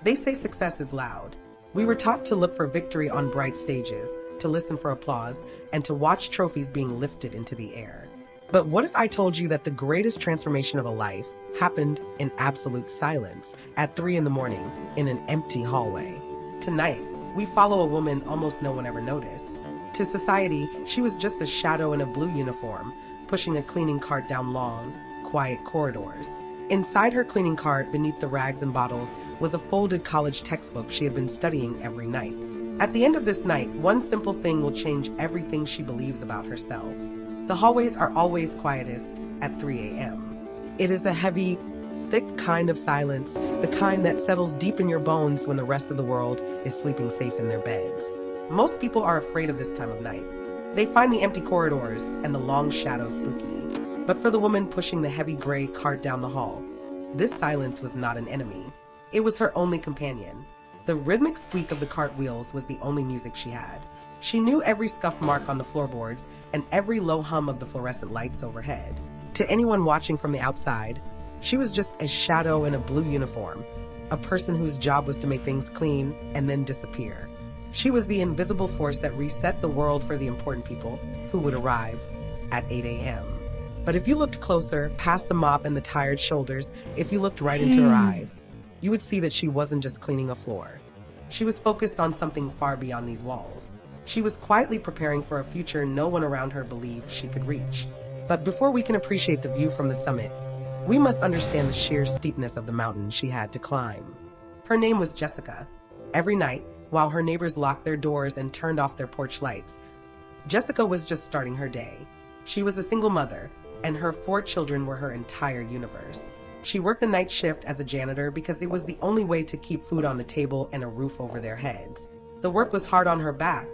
They say success is loud. We were taught to look for victory on bright stages, to listen for applause, and to watch trophies being lifted into the air. But what if I told you that the greatest transformation of a life happened in absolute silence at 3 in the morning in an empty hallway? Tonight, we follow a woman almost no one ever noticed. To society, she was just a shadow in a blue uniform, pushing a cleaning cart down long, quiet corridors. Inside her cleaning cart, beneath the rags and bottles, was a folded college textbook she had been studying every night. At the end of this night, one simple thing will change everything she believes about herself. The hallways are always quietest at 3 a.m. It is a heavy, thick kind of silence, the kind that settles deep in your bones when the rest of the world is sleeping safe in their beds. Most people are afraid of this time of night. They find the empty corridors and the long shadows spooky. But for the woman pushing the heavy gray cart down the hall, this silence was not an enemy. It was her only companion. The rhythmic squeak of the cart wheels was the only music she had. She knew every scuff mark on the floorboards and every low hum of the fluorescent lights overhead. To anyone watching from the outside, she was just a shadow in a blue uniform, a person whose job was to make things clean and then disappear. She was the invisible force that reset the world for the important people who would arrive at 8 a.m. But if you looked closer, past the mop and the tired shoulders, if you looked right into her eyes, you would see that she wasn't just cleaning a floor. She was focused on something far beyond these walls. She was quietly preparing for a future no one around her believed she could reach. But before we can appreciate the view from the summit, we must understand the sheer steepness of the mountain she had to climb. Her name was Jessica. Every night, while her neighbors locked their doors and turned off their porch lights, Jessica was just starting her day. She was a single mother, and her 4 children were her entire universe. She worked the night shift as a janitor because it was the only way to keep food on the table and a roof over their heads. The work was hard on her back,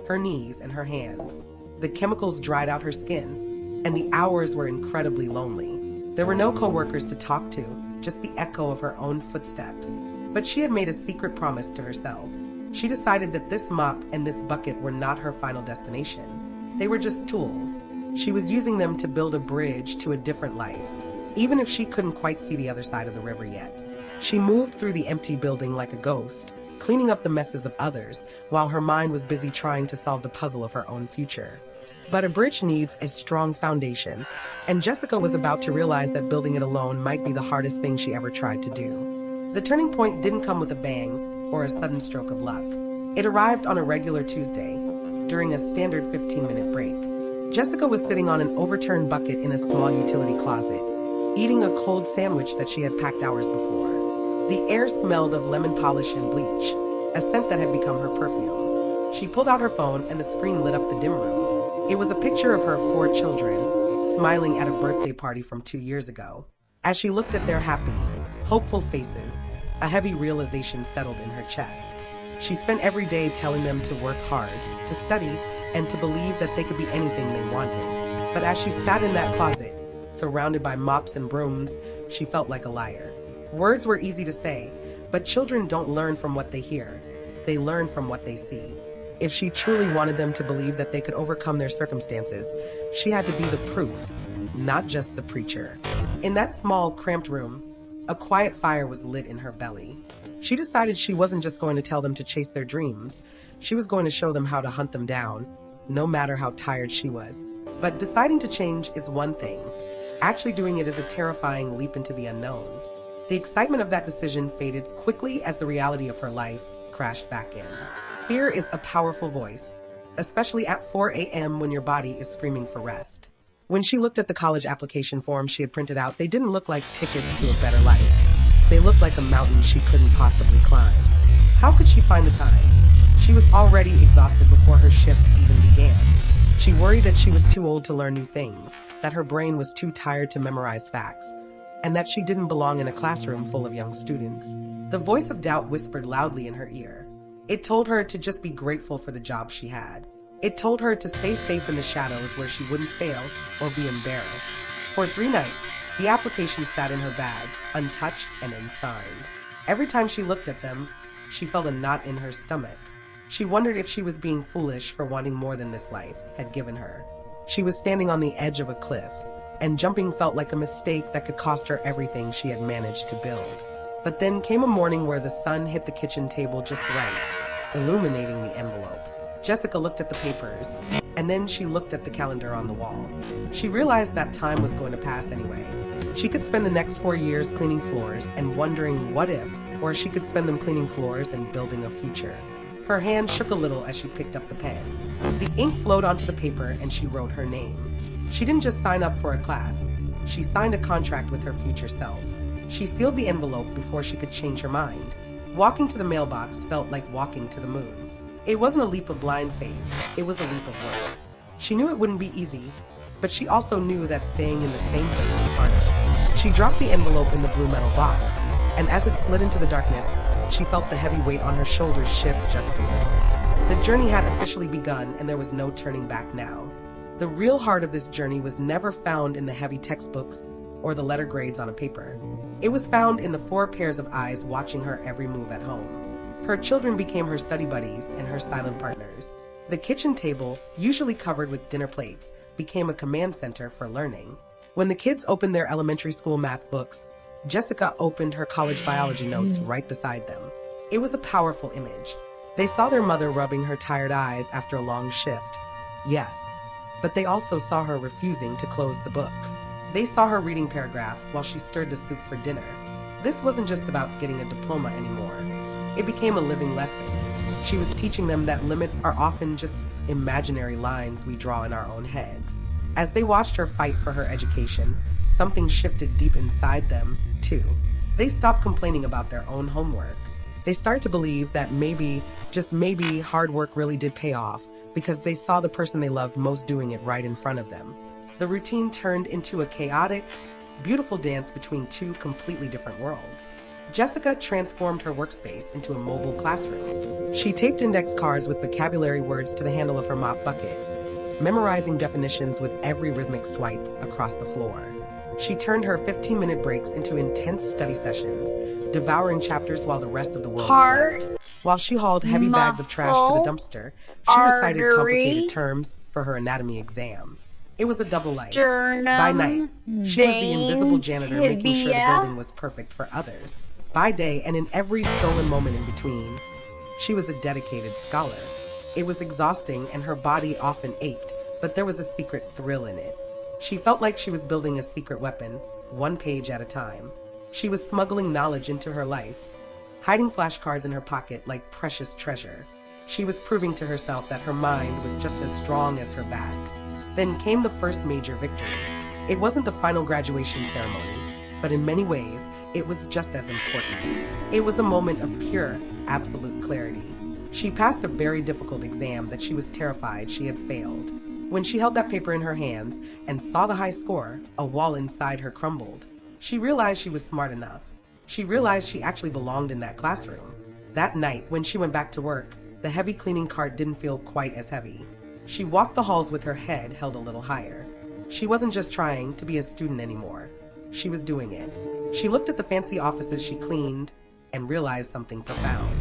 her knees, and her hands. The chemicals dried out her skin, and the hours were incredibly lonely. There were no coworkers to talk to, just the echo of her own footsteps. But she had made a secret promise to herself. She decided that this mop and this bucket were not her final destination. They were just tools. She was using them to build a bridge to a different life, even if she couldn't quite see the other side of the river yet. She moved through the empty building like a ghost, cleaning up the messes of others, while her mind was busy trying to solve the puzzle of her own future. But a bridge needs a strong foundation, and Jessica was about to realize that building it alone might be the hardest thing she ever tried to do. The turning point didn't come with a bang or a sudden stroke of luck. It arrived on a regular Tuesday, during a standard 15-minute break. Jessica was sitting on an overturned bucket in a small utility closet, eating a cold sandwich that she had packed hours before. The air smelled of lemon polish and bleach, a scent that had become her perfume. She pulled out her phone and the screen lit up the dim room. It was a picture of her 4 children, smiling at a birthday party from 2 years ago. As she looked at their happy, hopeful faces, a heavy realization settled in her chest. She spent every day telling them to work hard, to study, and to believe that they could be anything they wanted. But as she sat in that closet, surrounded by mops and brooms, she felt like a liar. Words were easy to say, but children don't learn from what they hear. They learn from what they see. If she truly wanted them to believe that they could overcome their circumstances, she had to be the proof, not just the preacher. In that small, cramped room, a quiet fire was lit in her belly. She decided she wasn't just going to tell them to chase their dreams. She was going to show them how to hunt them down, no matter how tired she was. But deciding to change is one thing. Actually doing it is a terrifying leap into the unknown. The excitement of that decision faded quickly as the reality of her life crashed back in. Fear is a powerful voice, especially at 4 a.m. when your body is screaming for rest. When she looked at the college application forms she had printed out, they didn't look like tickets to a better life. They looked like a mountain she couldn't possibly climb. How could she find the time? She was already exhausted before her shift even began. She worried that she was too old to learn new things, that her brain was too tired to memorize facts, and that she didn't belong in a classroom full of young students. The voice of doubt whispered loudly in her ear. It told her to just be grateful for the job she had. It told her to stay safe in the shadows where she wouldn't fail or be embarrassed. For 3 nights, the applications sat in her bag, untouched and unsigned. Every time she looked at them, she felt a knot in her stomach. She wondered if she was being foolish for wanting more than this life had given her. She was standing on the edge of a cliff, and jumping felt like a mistake that could cost her everything she had managed to build. But then came a morning where the sun hit the kitchen table just right, illuminating the envelope. Jessica looked at the papers, and then she looked at the calendar on the wall. She realized that time was going to pass anyway. She could spend the next 4 years cleaning floors and wondering what if, or she could spend them cleaning floors and building a future. Her hand shook a little as she picked up the pen. The ink flowed onto the paper and she wrote her name. She didn't just sign up for a class. She signed a contract with her future self. She sealed the envelope before she could change her mind. Walking to the mailbox felt like walking to the moon. It wasn't a leap of blind faith, it was a leap of work. She knew it wouldn't be easy, but she also knew that staying in the same place was harder. She dropped the envelope in the blue metal box, and as it slid into the darkness, she felt the heavy weight on her shoulders shift just a little. The journey had officially begun, and there was no turning back now. The real heart of this journey was never found in the heavy textbooks or the letter grades on a paper. It was found in the 4 pairs of eyes watching her every move at home. Her children became her study buddies and her silent partners. The kitchen table, usually covered with dinner plates, became a command center for learning. When the kids opened their elementary school math books, Jessica opened her college biology notes right beside them. It was a powerful image. They saw their mother rubbing her tired eyes after a long shift. Yes, but they also saw her refusing to close the book. They saw her reading paragraphs while she stirred the soup for dinner. This wasn't just about getting a diploma anymore. It became a living lesson. She was teaching them that limits are often just imaginary lines we draw in our own heads. As they watched her fight for her education, something shifted deep inside them, too. They stopped complaining about their own homework. They started to believe that maybe, just maybe, hard work really did pay off because they saw the person they loved most doing it right in front of them. The routine turned into a chaotic, beautiful dance between 2 completely different worlds. Jessica transformed her workspace into a mobile classroom. She taped index cards with vocabulary words to the handle of her mop bucket, memorizing definitions with every rhythmic swipe across the floor. She turned her 15-minute breaks into intense study sessions, devouring chapters while the rest of the world slept. While she hauled heavy bags of trash to the dumpster, she recited complicated terms for her anatomy exam. It was a double life. By night, she was the invisible janitor making sure the building was perfect for others. By day, and in every stolen moment in between, she was a dedicated scholar. It was exhausting and her body often ached, but there was a secret thrill in it. She felt like she was building a secret weapon, 1 page at a time. She was smuggling knowledge into her life, hiding flashcards in her pocket like precious treasure. She was proving to herself that her mind was just as strong as her back. Then came the first major victory. It wasn't the final graduation ceremony, but in many ways, it was just as important. It was a moment of pure, absolute clarity. She passed a very difficult exam that she was terrified she had failed. When she held that paper in her hands and saw the high score, a wall inside her crumbled. She realized she was smart enough. She realized she actually belonged in that classroom. That night, when she went back to work, the heavy cleaning cart didn't feel quite as heavy. She walked the halls with her head held a little higher. She wasn't just trying to be a student anymore. She was doing it. She looked at the fancy offices she cleaned and realized something profound.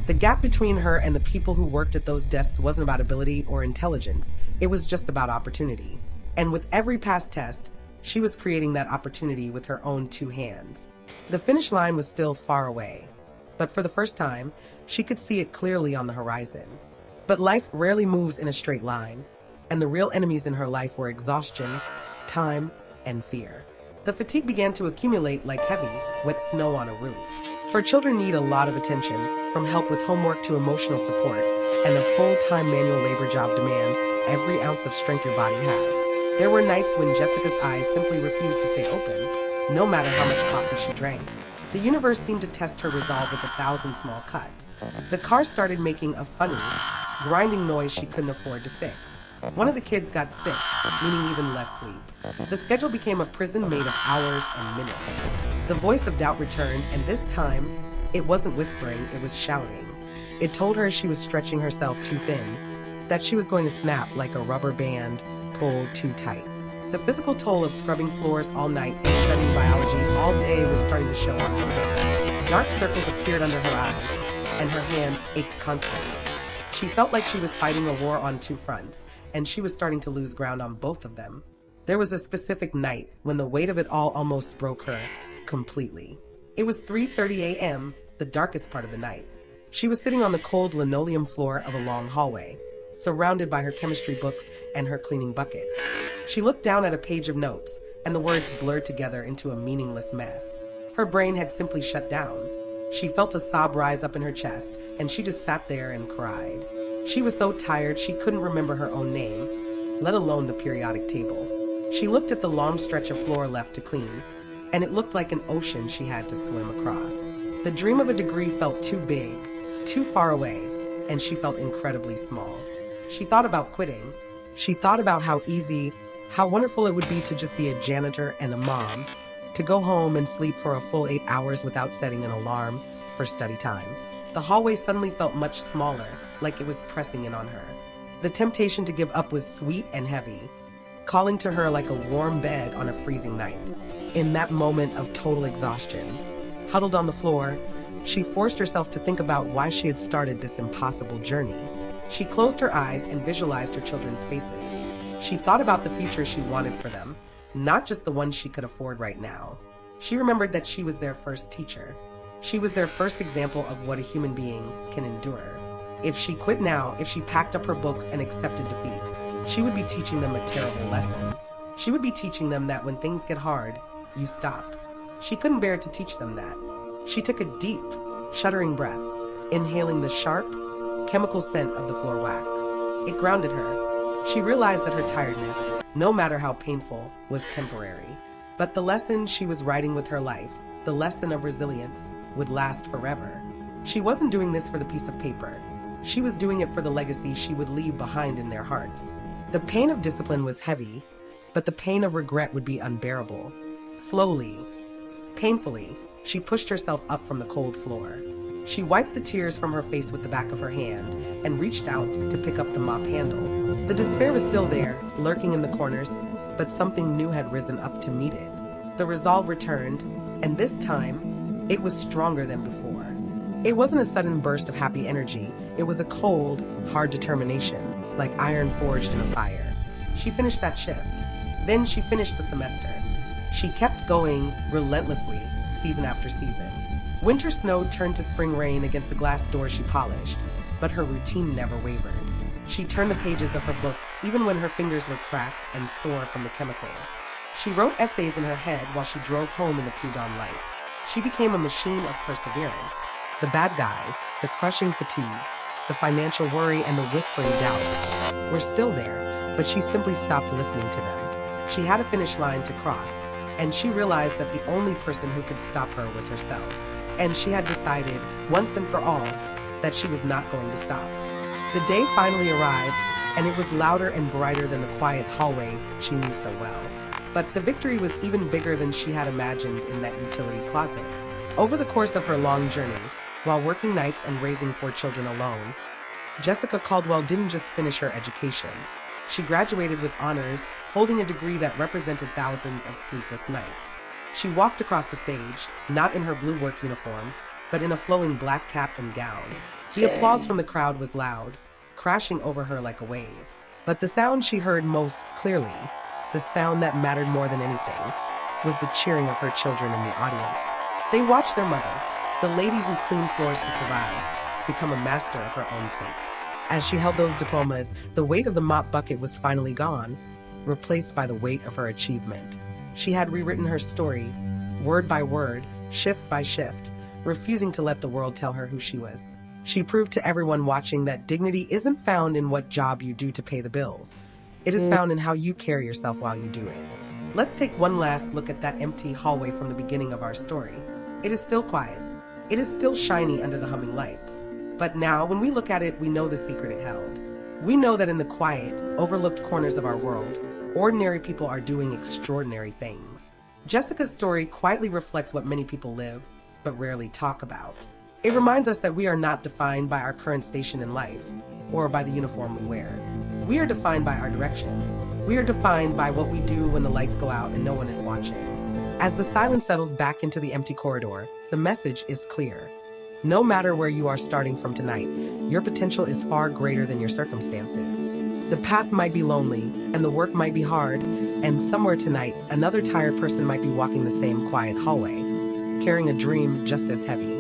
The gap between her and the people who worked at those desks wasn't about ability or intelligence. It was just about opportunity. And with every past test, she was creating that opportunity with her own 2 hands. The finish line was still far away, but for the first time, she could see it clearly on the horizon. But life rarely moves in a straight line, and the real enemies in her life were exhaustion, time, and fear. The fatigue began to accumulate like heavy, wet snow on a roof. Her children need a lot of attention, from help with homework to emotional support, and a full-time manual labor job demands every ounce of strength your body has. There were nights when Jessica's eyes simply refused to stay open, no matter how much coffee she drank. The universe seemed to test her resolve with 1,000 small cuts. The car started making a funny, grinding noise she couldn't afford to fix. One of the kids got sick, meaning even less sleep. The schedule became a prison made of hours and minutes. The voice of doubt returned, and this time, it wasn't whispering, it was shouting. It told her she was stretching herself too thin, that she was going to snap like a rubber band pulled too tight. The physical toll of scrubbing floors all night and studying biology all day was starting to show up. Dark circles appeared under her eyes, and her hands ached constantly. She felt like she was fighting a war on 2 fronts, and she was starting to lose ground on both of them. There was a specific night when the weight of it all almost broke her completely. It was 3:30 a.m., the darkest part of the night. She was sitting on the cold linoleum floor of a long hallway, surrounded by her chemistry books and her cleaning bucket. She looked down at a page of notes, and the words blurred together into a meaningless mess. Her brain had simply shut down. She felt a sob rise up in her chest, and she just sat there and cried. She was so tired she couldn't remember her own name, let alone the periodic table. She looked at the long stretch of floor left to clean, and it looked like an ocean she had to swim across. The dream of a degree felt too big, too far away, and she felt incredibly small. She thought about quitting. She thought about how easy, how wonderful it would be to just be a janitor and a mom, to go home and sleep for a full 8 hours without setting an alarm for study time. The hallway suddenly felt much smaller, like it was pressing in on her. The temptation to give up was sweet and heavy, calling to her like a warm bed on a freezing night. In that moment of total exhaustion, huddled on the floor, she forced herself to think about why she had started this impossible journey. She closed her eyes and visualized her children's faces. She thought about the future she wanted for them, not just the one she could afford right now. She remembered that she was their first teacher. She was their first example of what a human being can endure. If she quit now, if she packed up her books and accepted defeat, she would be teaching them a terrible lesson. She would be teaching them that when things get hard, you stop. She couldn't bear to teach them that. She took a deep, shuddering breath, inhaling the sharp, chemical scent of the floor wax. It grounded her. She realized that her tiredness, no matter how painful, was temporary. But the lesson she was writing with her life, the lesson of resilience, would last forever. She wasn't doing this for the piece of paper. She was doing it for the legacy she would leave behind in their hearts. The pain of discipline was heavy, but the pain of regret would be unbearable. Slowly, painfully, she pushed herself up from the cold floor. She wiped the tears from her face with the back of her hand and reached out to pick up the mop handle. The despair was still there, lurking in the corners, but something new had risen up to meet it. The resolve returned, and this time, it was stronger than before. It wasn't a sudden burst of happy energy. It was a cold, hard determination, like iron forged in a fire. She finished that shift. Then she finished the semester. She kept going relentlessly, season after season. Winter snow turned to spring rain against the glass door she polished, but her routine never wavered. She turned the pages of her books even when her fingers were cracked and sore from the chemicals. She wrote essays in her head while she drove home in the pre-dawn light. She became a machine of perseverance. The bad guys, the crushing fatigue, the financial worry, and the whispering doubt were still there, but she simply stopped listening to them. She had a finish line to cross, and she realized that the only person who could stop her was herself. And she had decided, once and for all, that she was not going to stop. The day finally arrived, and it was louder and brighter than the quiet hallways she knew so well. But the victory was even bigger than she had imagined in that utility closet. Over the course of her long journey, while working nights and raising 4 children alone, Jessica Caldwell didn't just finish her education. She graduated with honors, holding a degree that represented thousands of sleepless nights. She walked across the stage, not in her blue work uniform, but in a flowing black cap and gown. The applause from the crowd was loud, crashing over her like a wave. But the sound she heard most clearly, the sound that mattered more than anything, was the cheering of her children in the audience. They watched their mother, the lady who cleaned floors to survive, become a master of her own fate. As she held those diplomas, the weight of the mop bucket was finally gone, replaced by the weight of her achievement. She had rewritten her story, word by word, shift by shift, refusing to let the world tell her who she was. She proved to everyone watching that dignity isn't found in what job you do to pay the bills. It is found in how you carry yourself while you do it. Let's take one last look at that empty hallway from the beginning of our story. It is still quiet. It is still shiny under the humming lights. But now, when we look at it, we know the secret it held. We know that in the quiet, overlooked corners of our world, ordinary people are doing extraordinary things. Jessica's story quietly reflects what many people live, but rarely talk about. It reminds us that we are not defined by our current station in life, or by the uniform we wear. We are defined by our direction. We are defined by what we do when the lights go out and no one is watching. As the silence settles back into the empty corridor, the message is clear. No matter where you are starting from tonight, your potential is far greater than your circumstances. The path might be lonely, and the work might be hard, and somewhere tonight, another tired person might be walking the same quiet hallway. carrying a dream just as heavy.